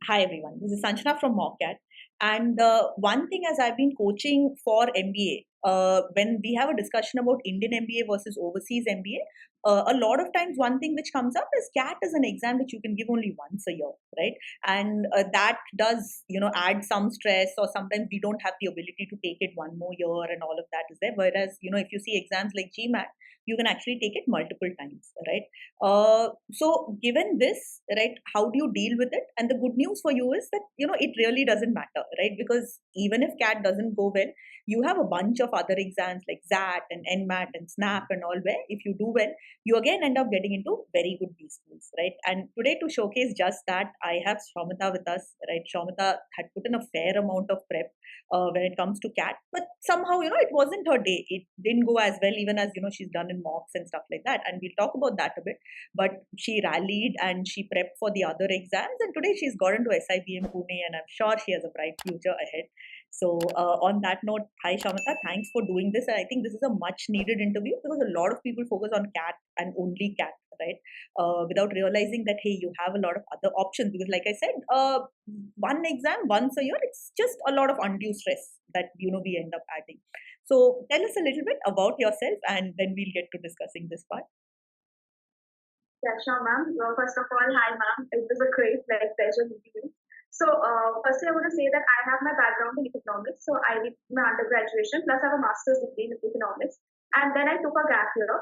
Hi everyone, this is Sanjana from Mockat. And one thing, as I've been coaching for MBA, when we have a discussion about Indian MBA versus overseas MBA, a lot of times one thing which comes up is CAT is an exam which you can give only once a year, right? And that does, add some stress, or sometimes we don't have the ability to take it one more year, and all of that is there. Whereas, if you see exams like GMAT, you can actually take it multiple times, right? So given this, right, how do you deal with it? And the good news for you is that, it really doesn't matter, right? Because even if CAT doesn't go well, you have a bunch of other exams like XAT and NMAT and SNAP and all, where if you do well, you again end up getting into very good B schools, right? And today, to showcase just that, I have Soumita with us, right? Soumita had put in a fair amount of prep when it comes to CAT, but somehow, it wasn't her day. It didn't go as well, even as, she's done in mocks and stuff like that. And we'll talk about that a bit. But she rallied and she prepped for the other exams, and today she's got into SIBM Pune, and I'm sure she has a bright future ahead. So on that note, hi Soumita, thanks for doing this. And I think this is a much needed interview, because a lot of people focus on CAT and only CAT, right? Without realizing that, hey, you have a lot of other options. Because like I said, one exam once a year, it's just a lot of undue stress that, we end up adding. So tell us a little bit about yourself, and then we'll get to discussing this part. Yeah, sure, ma'am. Well, first of all, hi, ma'am. It was a great pleasure meeting you. So, firstly, I want to say that I have my background in economics. So, I did my undergraduation, plus I have a master's degree in economics. And then I took a gap year,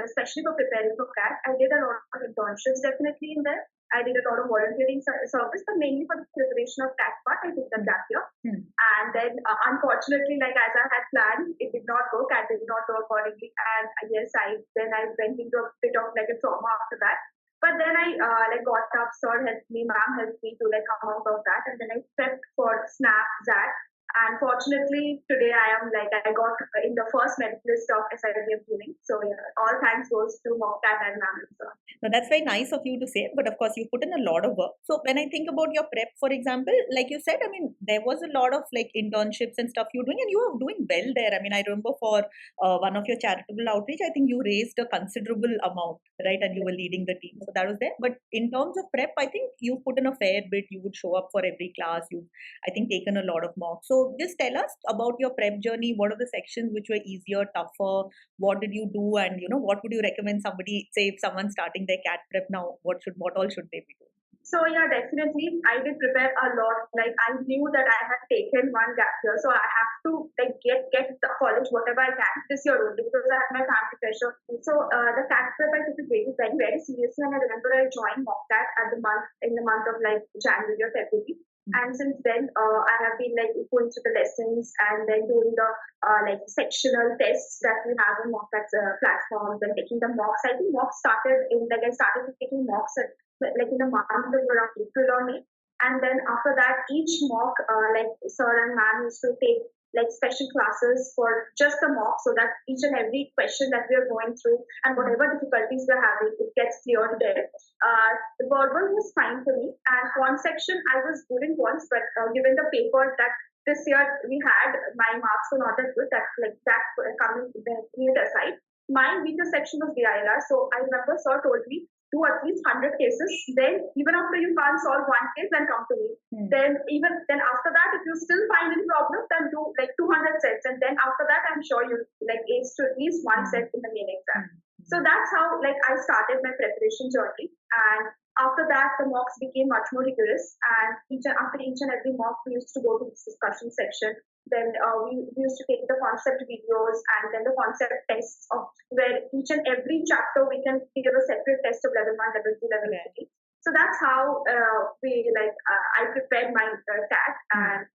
especially for preparing for CAT. I did a lot of internships definitely in there. I did a lot of volunteering service, but mainly for the preparation of CAT part, I took the gap year. And then, unfortunately, like as I had planned, it did not go. CAT did not go accordingly. And yes, I went into a bit of like a trauma after that. But then I got up, sir helped me, ma'am helped me to like come out of that, and then I prepped for SNAP, XAT, and fortunately today I got in the first merit list of SIBM tuning. So yeah, all thanks goes to Mockat and ma'am and sir. Now that's very nice of you to say, but of course you put in a lot of work. So when I think about your prep, for example, like you said, I mean, there was a lot of like internships and stuff you're doing, and you were doing well there. I mean, I remember for one of your charitable outreach, I think you raised a considerable amount, right? And you were leading the team, so that was there. But in terms of prep, I think you put in a fair bit. You would show up for every class. You've, I think, taken a lot of mocks. So just tell us about your prep journey. What are the sections which were easier, tougher? What did you do? And what would you recommend somebody, say if someone's starting their CAT prep now, what all should they be doing? So yeah, definitely. I did prepare a lot. Like I knew that I had taken one gap year, so I have to like get the college whatever I can this year only, because I had my family pressure. So the CAT prep I took it very very seriously, and I remember I joined Mockat at in the month of like January or February. And since then, I have been like going through the lessons and then doing the like sectional tests that we have on Mockat's platforms and taking the mocks. I think mocks started in like I started taking mocks at like in the month of around April or May. And then after that, each mock, like sir and ma'am used to take like special classes for just the mock, so that each and every question that we are going through and whatever difficulties we're having, it gets cleared there. The verbal was fine for me, and one section I was good in once, but given the paper that this year we had, my marks were not that good. That like that coming aside, my weaker section was DILR. So I remember sir told me do at least 100 cases. Then even after you can't solve one case, then come to me. Then after that, if you still find any problem, then do like 200 sets. And then after that, I'm sure you like ace to at least one set in the main exam. So that's how like I started my preparation journey. And after that, the mocks became much more rigorous. And after each and every mock, we used to go to this discussion section. Then we used to take the concept videos and then the concept tests of where each and every chapter we can give a separate test of level 1, level 2, level 3. So that's how I prepared my CAT. And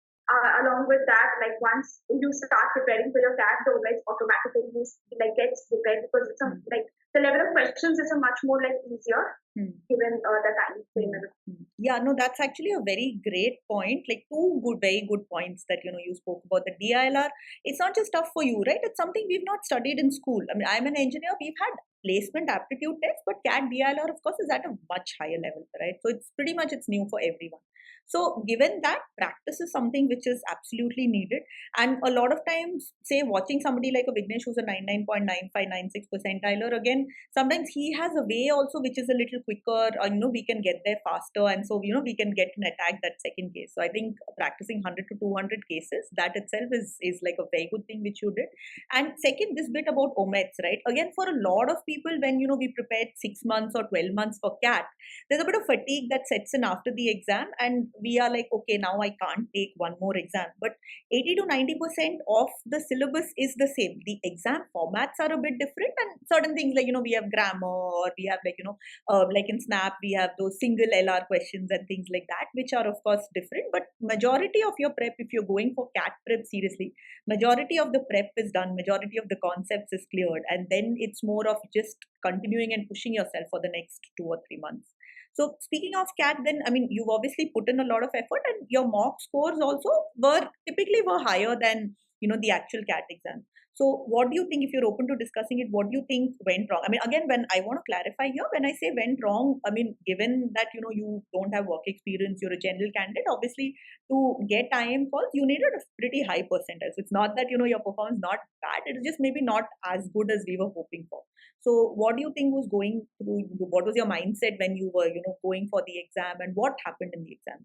along with that, like once you start preparing for your CAT, the like automatically like gets prepared, because it's like the level of questions is a much more like easier given the time frame. Yeah, no, that's actually a very great point. Like very good points that you spoke about. The DILR, it's not just tough for you, right? It's something we've not studied in school. I mean, I'm an engineer. We've had placement aptitude tests, but CAT DILR, of course, is at a much higher level, right? So it's pretty much it's new for everyone. So given that, practice is something which is absolutely needed. And a lot of times, say watching somebody like a Vignesh who's a 99.9596 percentiler, again, sometimes he has a way also which is a little quicker, or we can get there faster, and so we can get and attack that second case. So I think practicing 100 to 200 cases, that itself is like a very good thing which you did. And second, this bit about omits, right? Again, for a lot of people, when we prepared 6 months or 12 months for CAT, there's a bit of fatigue that sets in after the exam, and we are like, okay, now I can't take one more exam. But 80 to 90% of the syllabus is the same. The exam formats are a bit different, and certain things like we have grammar, or we have like in SNAP we have those single LR questions and things like that, which are of course different. But majority of your prep, if you're going for CAT prep seriously, majority of the prep is done, majority of the concepts is cleared, and then it's more of just continuing and pushing yourself for the next 2 or 3 months. So speaking of CAT, then I mean, you've obviously put in a lot of effort, and your mock scores also were higher than the actual CAT exam. So what do you think, if you're open to discussing it, what do you think went wrong? I mean, again, when I want to clarify here, when I say went wrong, I mean, given that you don't have work experience, you're a general candidate, obviously to get IIM calls, you needed a pretty high percentage. So it's not that your performance not bad, it's just maybe not as good as we were hoping for. So what do you think was going through? What was your mindset when you were, going for the exam, and what happened in the exam?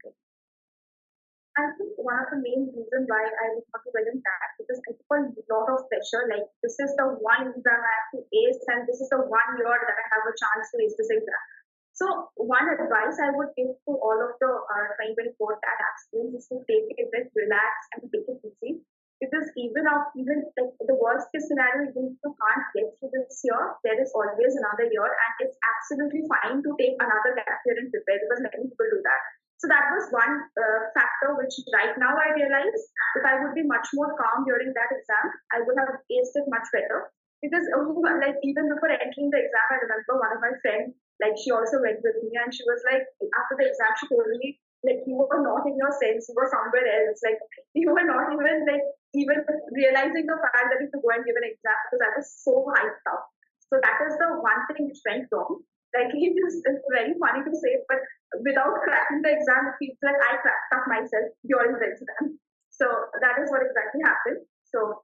I think one of the main reasons why I was not well in that, because I took a lot of pressure. Like, this is the one exam I have to ace, and this is the 1 year that I have a chance to ace this exam. So one advice I would give to all of the 2024 TAT aspirants is to take it with relax and take it easy. Because even like the worst case scenario, even if you can't get through this year, there is always another year, and it's absolutely fine to take another gap year and prepare, because many people do that. So that was one factor which right now I realize, if I would be much more calm during that exam, I would have aced it much better. Because like even before entering the exam, I remember one of my friends, like she also went with me, and she was like, after the exam, she told me, like, you were not in your sense, you were somewhere else. Like, you were not even realizing the fact that you could go and give an exam, because I was so hyped up. So that is the one thing which went wrong. Like, it's very funny to say, but without cracking the exam, it feels like I cracked up myself during the exam. So that is what exactly happened. So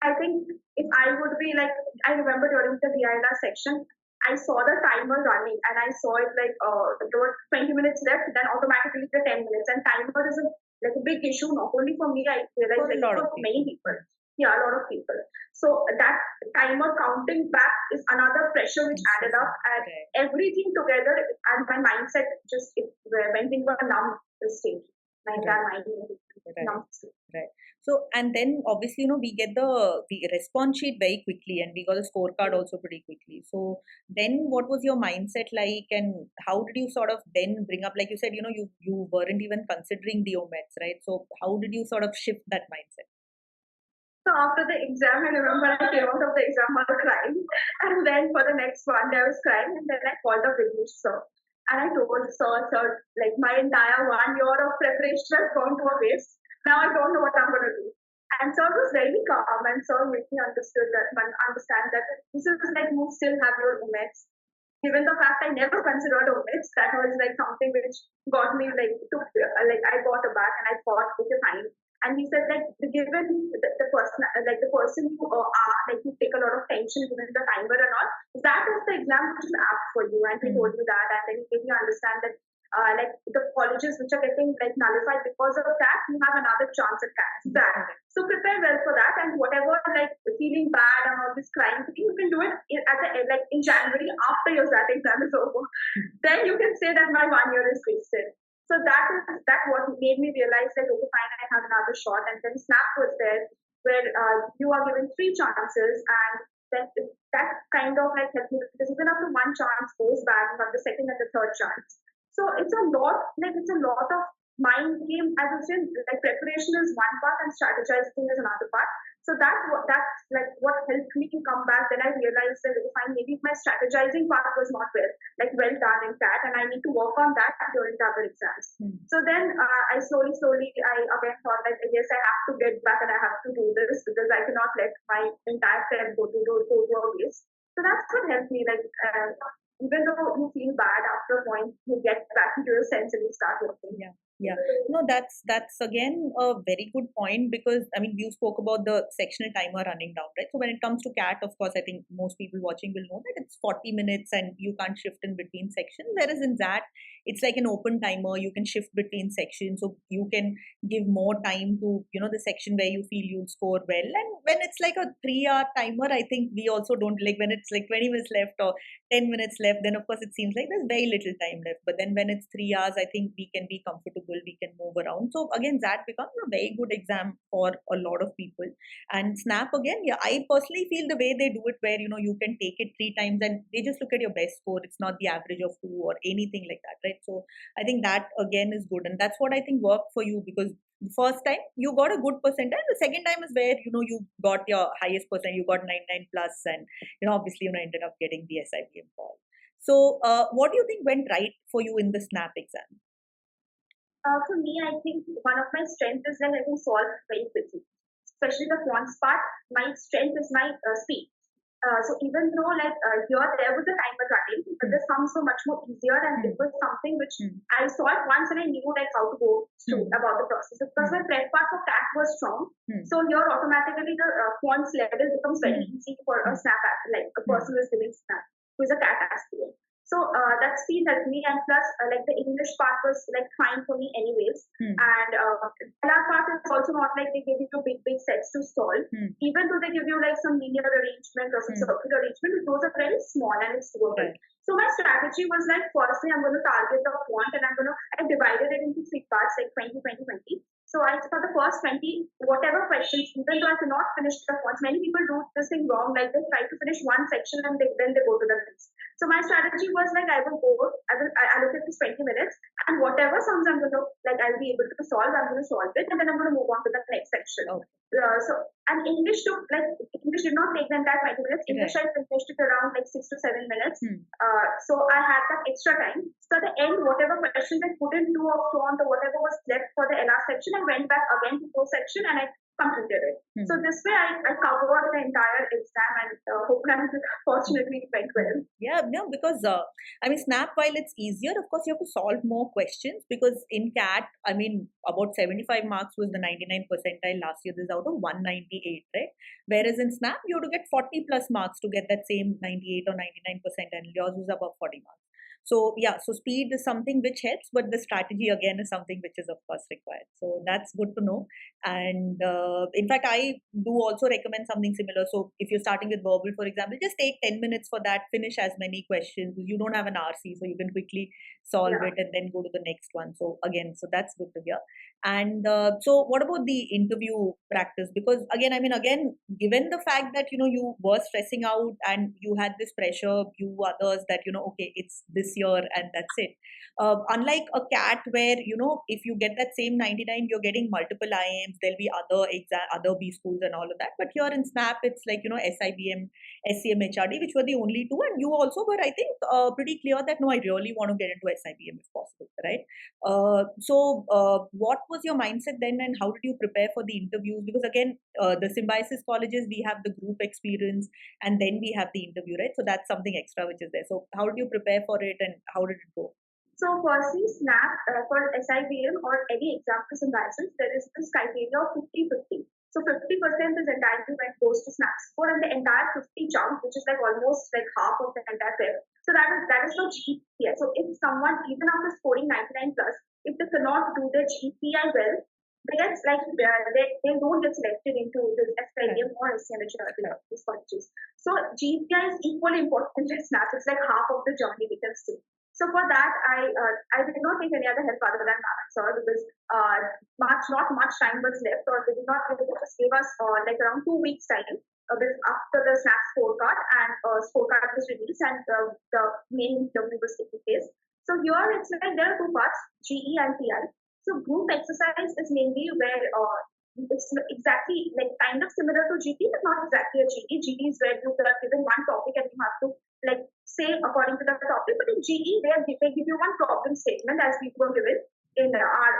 I think if I would be like, I remember during the VILR section, I saw the timer running, and I saw it like there were 20 minutes left, then automatically the 10 minutes. And timer is a big issue, not only for me, I realized for many people. Yeah, a lot of people. So that timer counting back is another pressure which added up, and everything together, and my mindset just went into a numb state. Like that mind numb state. Right. So, and then obviously, we get the response sheet very quickly, and we got the scorecard also pretty quickly. So then what was your mindset like, and how did you sort of then bring up, like you said, you weren't even considering the omits, right? So how did you sort of shift that mindset? So after the exam, I remember I came out of the exam hall crying, and then for the next one day I was crying, and then I called the Vignesh sir, and I told sir, like my entire 1 year of preparation has gone to a waste. Now I don't know what I'm going to do. And sir was very calm, and sir made me understand that this is like you still have your omits. Given the fact I never considered omits, that was like something which got me like I got aback, and I thought, okay, fine. And he said that given the person, like the person you are, like you take a lot of tension given the timer and all, that is the exam which is apt for you. And he told me that, and then he made me understand that like the colleges which are getting like nullified because of that, you have another chance at that. So prepare well for that, and whatever like feeling bad and all this crying thing, you can do it in January after your SAT exam is over. Then you can say that my 1 year is wasted. So that what made me realize that, okay, fine, I have another shot. And then SNAP was there, where you are given 3 chances, and then that kind of like helped me, because even after one chance goes bad, you have the second and the third chance. So it's a lot of mind game. As I said, like preparation is one part and strategizing is another part. So that's like what helped me to come back. Then I realized that, fine, maybe my strategizing part was not well done in that, and I need to work on that during the other exams. So then I slowly, I again thought that yes, I have to get back and I have to do this, because I cannot let my entire time go to a waste. So that's what helped me. Like even though you feel bad, after a point you get back into your sense and you start working. Yeah. no, that's again a very good point, because I mean you spoke about the sectional timer running down, right? So when it comes to CAT, of course, I think most people watching will know that it's 40 minutes and you can't shift in between sections. Whereas in that, it's like an open timer. You can shift between sections, so you can give more time to the section where you feel you'll score well. And when it's like a 3-hour timer, I think we also don't like when it's like 20 minutes left or 10 minutes left, then of course it seems like there's very little time left. But then when it's 3 hours, I think we can be comfortable, we can move around. So again, that becomes a very good exam for a lot of people. And SNAP, again, yeah, I personally feel the way they do it, where you can take it 3 times and they just look at your best score. It's not the average of 2 or anything like that, right? So I think that again is good, and that's what I think worked for you, because the first time you got a good percentile. The second time is where you got your highest percent, you got 99 plus, and obviously ended up getting the SIBM call. So what do you think went right for you in the SNAP exam? For me, I think one of my strengths is that I can solve very quickly, especially the quants part. My strength is my speed. So even though here there was a timer running, but the sums were much more easier, and it was something which I solved once and I knew how to go through about the process. Because my prep part for CAT was strong, so here automatically the quants level becomes very easy for a SNAP, like a person who is giving SNAP, who is a CAT aspirant. So that speed helped me, and plus the English part was fine for me anyways. And that part is also not like they give you big sets to solve. Even though they give you some linear arrangement or some circular arrangement, those are very small and it's doable. So my strategy was firstly I'm going to target the quant, and I divided it into 3 parts, 20, 20, 20. So for the first 20, whatever questions, even though I cannot finish the quants, many people do this thing wrong, they try to finish one section and then they go to the next. So my strategy was I allocate this 20 minutes, and whatever sums I'm going to I'll be able to solve, I'm going to solve it, and then I'm going to move on to the next section. And English took English did not take the entire 20 minutes. English I finished it around 6 to 7 minutes. So I had that extra time. So at the end, whatever questions I couldn't do or quant or whatever was left for the LR section, I went back again to the section and I completed it. So this way I covered the entire exam, and fortunately it went well. Yeah, no, because I mean SNAP, while it's easier, of course you have to solve more questions, because in CAT, I mean about 75 marks was the 99 percentile last year. This is out of 198, right? Whereas in SNAP you have to get 40 plus marks to get that same 98 or 99 percentile. Yours was above 40 marks. So yeah, so speed is something which helps, but the strategy again is something which is of course required. So that's good to know. And in fact, I do also recommend something similar. So if you're starting with verbal, for example, just take 10 minutes for that, finish as many questions. You don't have an RC, so you can quickly solve it and then go to the next one. So again, so that's good to hear. And so what about the interview practice? Because again, I mean, given the fact that, you were stressing out and you had this pressure, you others that, okay, it's this year and that's it. Unlike a CAT where, if you get that same 99, you're getting multiple IIMs, there'll be other B schools and all of that. But here in SNAP, it's SIBM, SCM, HRD, which were the only two. And you also were, I think, pretty clear that, no, I really want to get into SIBM if possible, right? So what was your mindset then, and how did you prepare for the interviews? Because again, the symbiosis colleges, we have the group experience and then we have the interview, right? So that's something extra which is there. So how did you prepare for it and how did it go? So firstly, SNAP for SIBM or any exam for symbiosis, there is this criteria of 50-50. So 50% is entirely when goes to SNAP score, and the entire 50 jump, which is almost half of the entire pair. So that is for GPI. So if someone, even after scoring 99 plus, if they cannot do the GPI well, they get they don't get selected into this SIBM or SCM these colleges. So GPI is equally important to SNAP. It's half of the journey we can see. So for that, I did not take any other help other than sir, because not much time was left, or they did not just give us around 2 weeks time after the SNAP scorecard, and scorecard was released and the main interview was taking place. So here it's there are 2 parts, GE and PI. So group exercise is mainly where it's exactly kind of similar to GP, but not exactly a GE. GE is where you are given one topic and you have to say according to the topic. But in GE, they give you one problem statement as we were given in our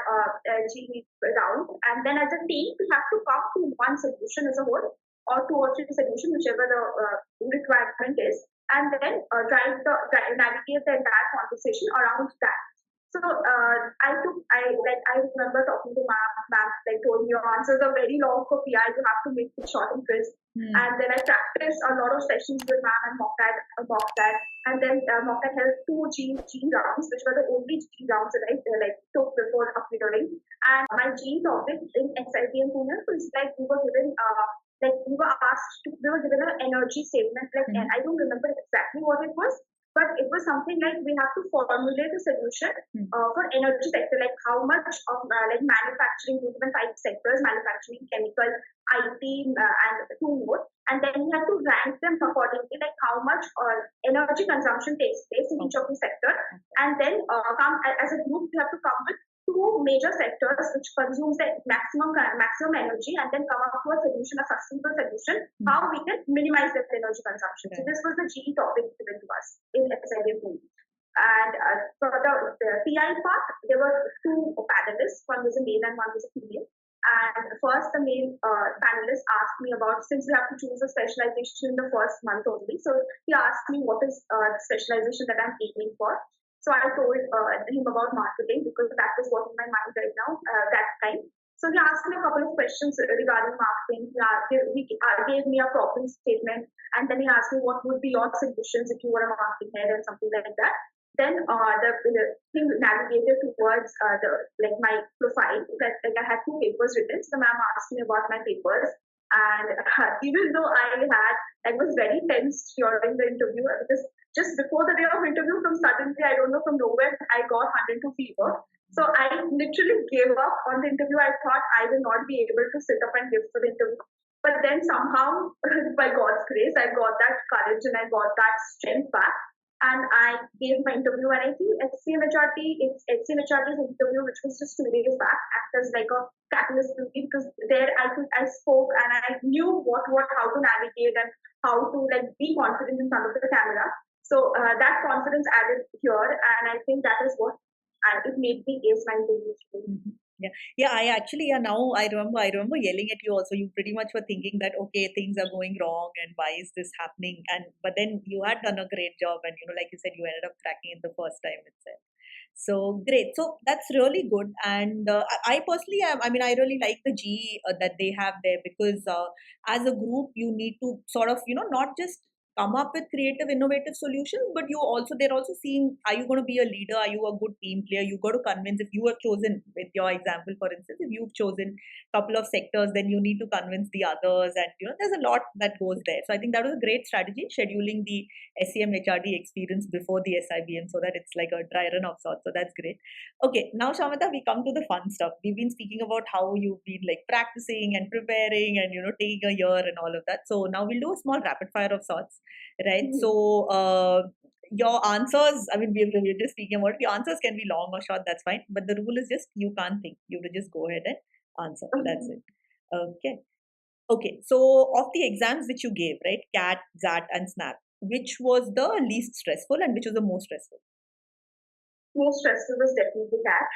GE round, and then as a team we have to come to one solution as a whole, or 2 or 3 solutions, whichever the requirement is, and then navigate the entire conversation around that. So I remember talking to ma'am, like told me your answers are very long for PI, you have to make it short and crisp. And then I practiced a lot of sessions with ma'am and Mockat, and then Mockat held two G rounds, which were the only G rounds that I took before appearing. And my G topic in SIBM Pune was like we were given we were given an energy statement, and I don't remember exactly what it was, but it was something like we have to formulate a solution for energy sector, like how much of manufacturing, given five sectors, manufacturing, chemical, IT, and two more, and then we have to rank them accordingly, like how much energy consumption takes place in each of the sector, and then come as a group, we have to come with two major sectors which consumes the maximum energy, and then come up to a solution, a sustainable solution, how we can minimize that energy consumption. So this was the GE topic given to us in SIBM. And for the PI part, there were two panelists. One was a male and one was a female. And first, the male panelist asked me about, since we have to choose a specialization in the first month only, so he asked me what is the specialization that I'm aiming for. So I told him about marketing because that was what in my mind right now that time. So he asked me a couple of questions regarding marketing. He gave me a problem statement, and then he asked me what would be your solutions if you were a marketing head and something like that. Then the thing navigated towards my profile. I had two papers written. So the ma'am asked me about my papers, and even though I was very tense during the interview because just before the day of interview, from suddenly, I don't know, from nowhere, I got 102 fever. So I literally gave up on the interview. I thought I will not be able to sit up and give for the interview. But then somehow, by God's grace, I got that courage and I got that strength back. And I gave my interview, and I think HCMHRD's interview, which was just 2 days back, acted as like a catalyst to me because there I spoke and I knew how to navigate and how to be confident in front of the camera. So that confidence added here, and I think that is what it made me ace my interview. Now I remember yelling at you also. You pretty much were thinking that, okay, things are going wrong and why is this happening? But then you had done a great job, and like you said, you ended up cracking it the first time itself. So great. So that's really good. And I personally I really like the G that they have there because as a group, you need to sort of, not just come up with creative, innovative solutions, but they're also seeing, are you going to be a leader? Are you a good team player? You got to convince, if you have chosen, with your example, for instance, if you've chosen a couple of sectors, then you need to convince the others. And, there's a lot that goes there. So I think that was a great strategy, scheduling the SEM HRD experience before the SIBM so that it's like a dry run of sorts. So that's great. Okay, now Soumita, we come to the fun stuff. We've been speaking about how you've been practicing and preparing and taking a year and all of that. So now we'll do a small rapid fire of sorts, right? Mm-hmm. So your answers, we're just speaking about it. Your answers can be long or short, that's fine. But the rule is just you can't think. You have to just go ahead and answer. Mm-hmm. That's it. Okay. So of the exams which you gave, right, XAT, XAT and SNAP, which was the least stressful and which was the most stressful? Most stressful was definitely that.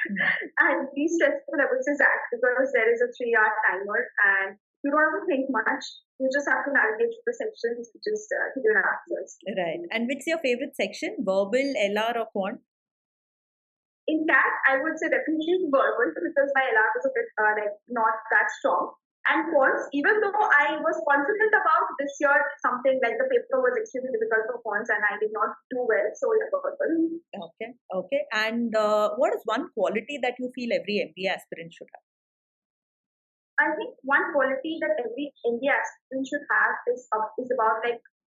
And least stressful, I would say that, because there is a 3-hour timer and you don't have to think much. You just have to navigate the sections to just give your answers. Right. And which is your favorite section? Verbal, LR or quant? In that, I would say definitely verbal because my LR was a bit not that strong. And quants, even though I was confident about this year, something like the paper was extremely difficult for quants and I did not do well. So yeah, verbal. Okay. And what is one quality that you feel every MBA aspirant should have? I think one quality that every MBA aspirant should have is about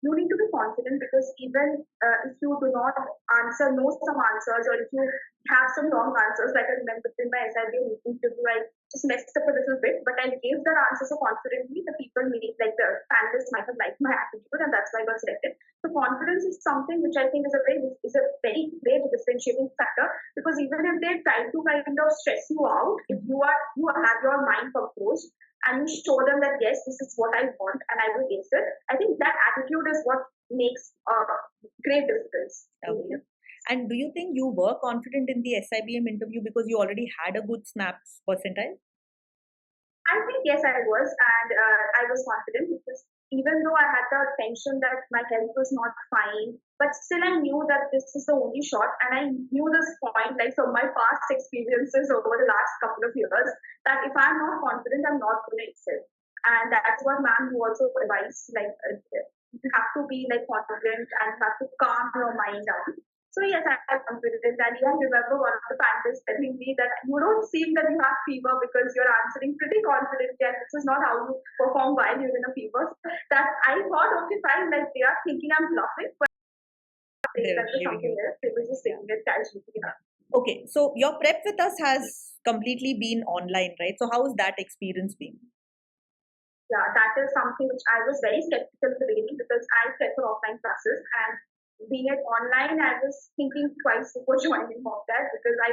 you need to be confident because even if you do not know some answers or if you have some wrong answers, like I remember in my SIBM interview, I just messed up a little bit, but I gave that answer so confidently, the people the panelists might have liked my attitude and that's why I got selected. So confidence is something which I think is a very great differentiating factor because even if they try to kind of stress you out, if you have your mind composed, and you show them that, yes, this is what I want and I will ace it. I think that attitude is what makes a great difference. Okay. And do you think you were confident in the SIBM interview because you already had a good SNAP percentile? I think, yes, I was. And I was confident because even though I had the tension that my health was not fine But still, I knew that this is the only shot, and I knew this point, like from my past experiences over the last couple of years, that if I'm not confident, I'm not going to excel. And that's what ma'am also advised, like you have to be like confident and have to calm your mind down. So yes, I am confident, and I remember one of the panelists telling me that you don't seem that you have fever because you're answering pretty confidently, and this is not how you perform while you're in a fever. That I thought, okay, fine, like they are thinking I'm bluffing, but They're that was giving something you. else. They were just saying it casually. Yeah. Okay, so your prep with us has completely been online, right? So how has that experience been? Yeah, that is something which I was very skeptical at the beginning because I prefer offline classes, and being it online, I was thinking twice before joining Mockat because I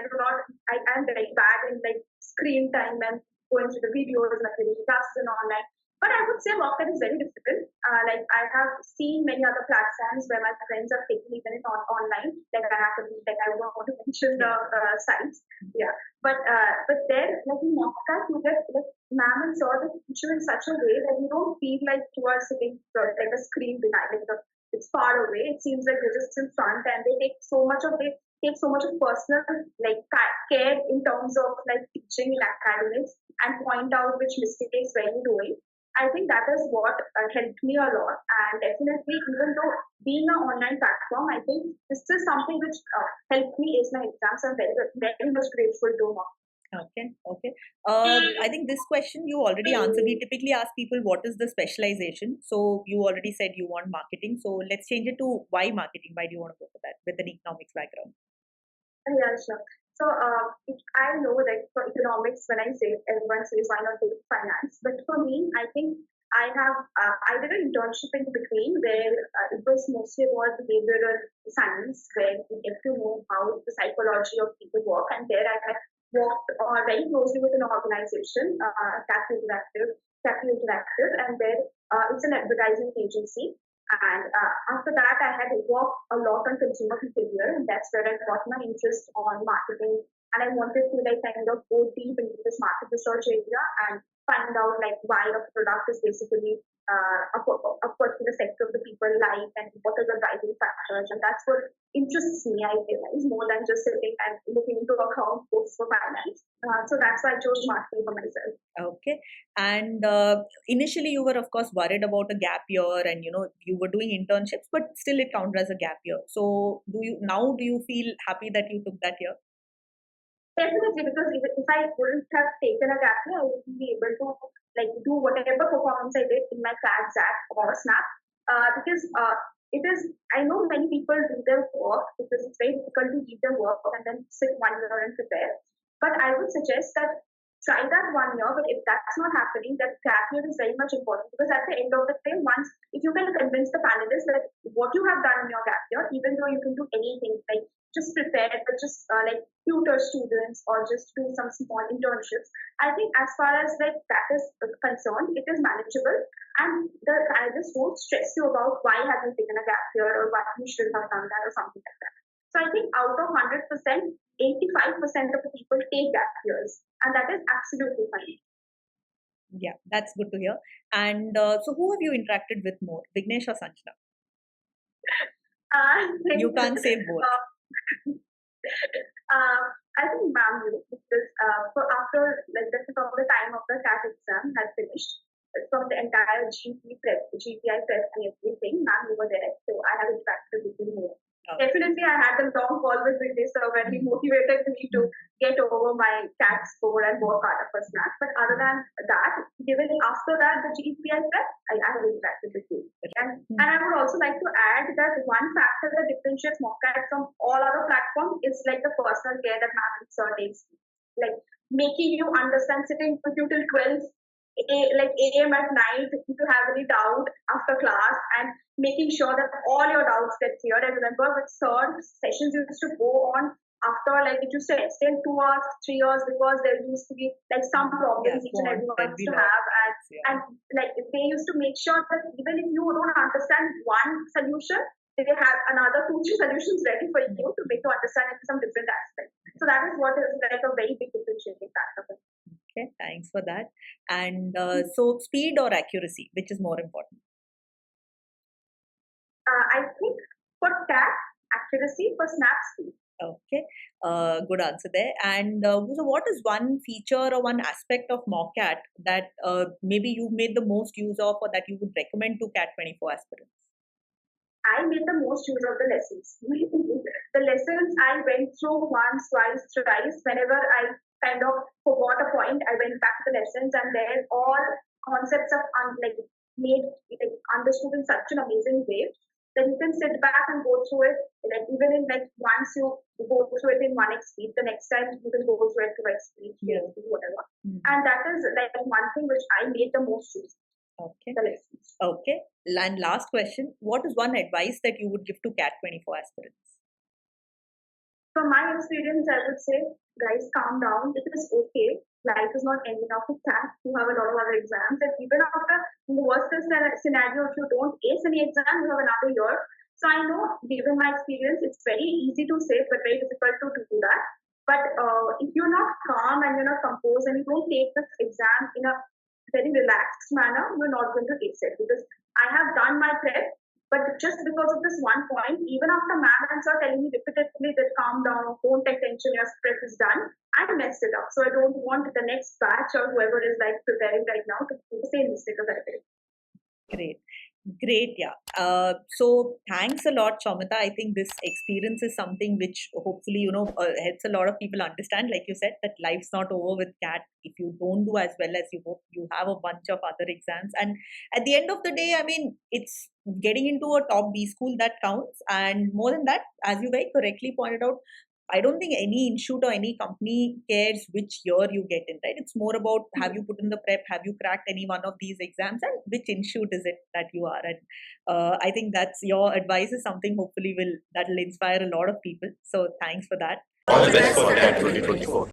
am very bad in like screen time and going through the videos and attending classes and online. But I would say Mockat is very difficult. Like I have seen many other platforms where my friends have taken even it online. Like I don't want to mention the sites. Yeah, but there, like in Mockat, you get like ma'am and sir they teach you in such a way that you don't feel like you are sitting like a screen behind, it's far away. It seems like you're just in front, and they take so much of personal like care in terms of like teaching in academics and point out which mistakes were you doing. I think that is what helped me a lot, and definitely even though being an online platform, I think this is something which helped me ace my exams. I'm very much grateful to her. Okay. I think this question you already answered. We typically ask people what is the specialization. So you already said you want marketing. So let's change it to why marketing. Why do you want to go for that with an economics background? Yeah, sure. So I know that for economics, when I say everyone says why not take finance, but for me, I think I did an internship in between where it was mostly about behavioral science, where we get to know how the psychology of people work, and there I had worked very closely with an organization, Capital Interactive, and there it's an advertising agency. And after that, I had worked a lot on consumer behavior, and that's where I got my interest on marketing. And I wanted to like kind of go deep into this market research area and find out like why a product is basically a particular sector of the people like, and what are the driving factors. And that's what interests me, I realize, more than just sitting and looking into account books for finance. So that's why I chose marketing for myself. Okay. And initially, you were, of course, worried about a gap year, and you were doing internships, but still it counted as a gap year. So, do you feel happy that you took that year? Definitely, because if I wouldn't have taken a gap year, I wouldn't be able to like do whatever performance I did in my XAT or SNAP. Because it is, I know many people do their work because it's very difficult to read their work and then sit 1 year and prepare. But I would suggest that try that 1 year. But if that's not happening, that gap year is very much important because at the end of the day, once if you can convince the panelists that what you have done in your gap year, even though you can do anything like just prepare, but just like tutor students or just do some small internships. I think as far as like that is concerned, it is manageable, and the analysts won't stress you about why have you taken a gap year or why you should have done that or something like that. So I think out of 100%, 85% of the people take gap years, and that is absolutely fine. Yeah, that's good to hear. And so, who have you interacted with more, Vignesh or Sanjana? You can't say both. I think ma'am will, because so after like from the time of the CAT exam had finished, from the entire GPI prep and everything, ma'am you were there, so I have interacted with you more. Definitely, I had a long call with Vijay sir when he motivated me to get over my CAT score and work harder for SNAP. But other than that, given after that the GPI prep, I have interacted with you. And I would also like to add that one factor that differentiates Mockat from all other platforms is like the personal care that ma'am and sir takes, like making you understand, sitting with you till 12 like AM at night if you have any doubt after class, and making sure that all your doubts get cleared. I remember with sir, sessions used to go on after like it used to extend 2 hours, 3 hours because there used to be like some problems each and everyone used to have, and like they used to make sure that even if you don't understand one solution, they have another 2, 3 solutions ready for you to make you understand in some different aspects. So that is what is like a very big differentiating factor. Okay, thanks for that. And so, speed or accuracy, which is more important? I think For CAT, accuracy. For SNAP, speed. Okay, good answer there. And so, what is one feature or one aspect of Mockat that maybe you made the most use of, or that you would recommend to CAT 24 aspirants? I made the most use of the lessons. The lessons I went through once, twice, thrice. Whenever I kind of forgot a point, I went back to the lessons, and then all concepts of like made like understood in such an amazing way that you can sit back and go through it. Like even in like once you go through it in 1x speed, the next time you can go through it 2x speed, 3x speed, whatever. And that is like one thing which I made the most use. Okay. The lessons. Okay. And last question, what is one advice that you would give to CAT 24 aspirants? From my experience, I would say, guys, calm down. It is okay. Life is not ending up with CAT. You have a lot of other exams, and even after the worst case scenario, if you don't ace any exam, you have another year. So I know, given my experience, it's very easy to say, but very difficult to do that. But if you're not calm and you're not composed, and you don't take this exam in a very relaxed manner, you're not going to ace it. Because I have done my prep, but just because of this one point, even after ma'am and sir telling me repeatedly that calm down, don't take tension, your prep is done, I messed it up. So I don't want the next batch or whoever is like preparing right now to do the same mistake that I did. Great. Great, yeah. So thanks a lot, Soumita. I think this experience is something which hopefully, helps a lot of people understand, like you said, that life's not over with CAT. If you don't do as well as you hope, you have a bunch of other exams. And at the end of the day, I mean, it's getting into a top B school that counts. And more than that, as you very correctly pointed out, I don't think any institute or any company cares which year you get in, right? It's more about have you put in the prep, have you cracked any one of these exams, and which institute is it that you are. And I think that's your advice is something hopefully that will inspire a lot of people. So thanks for that. All the best for CAT 2024.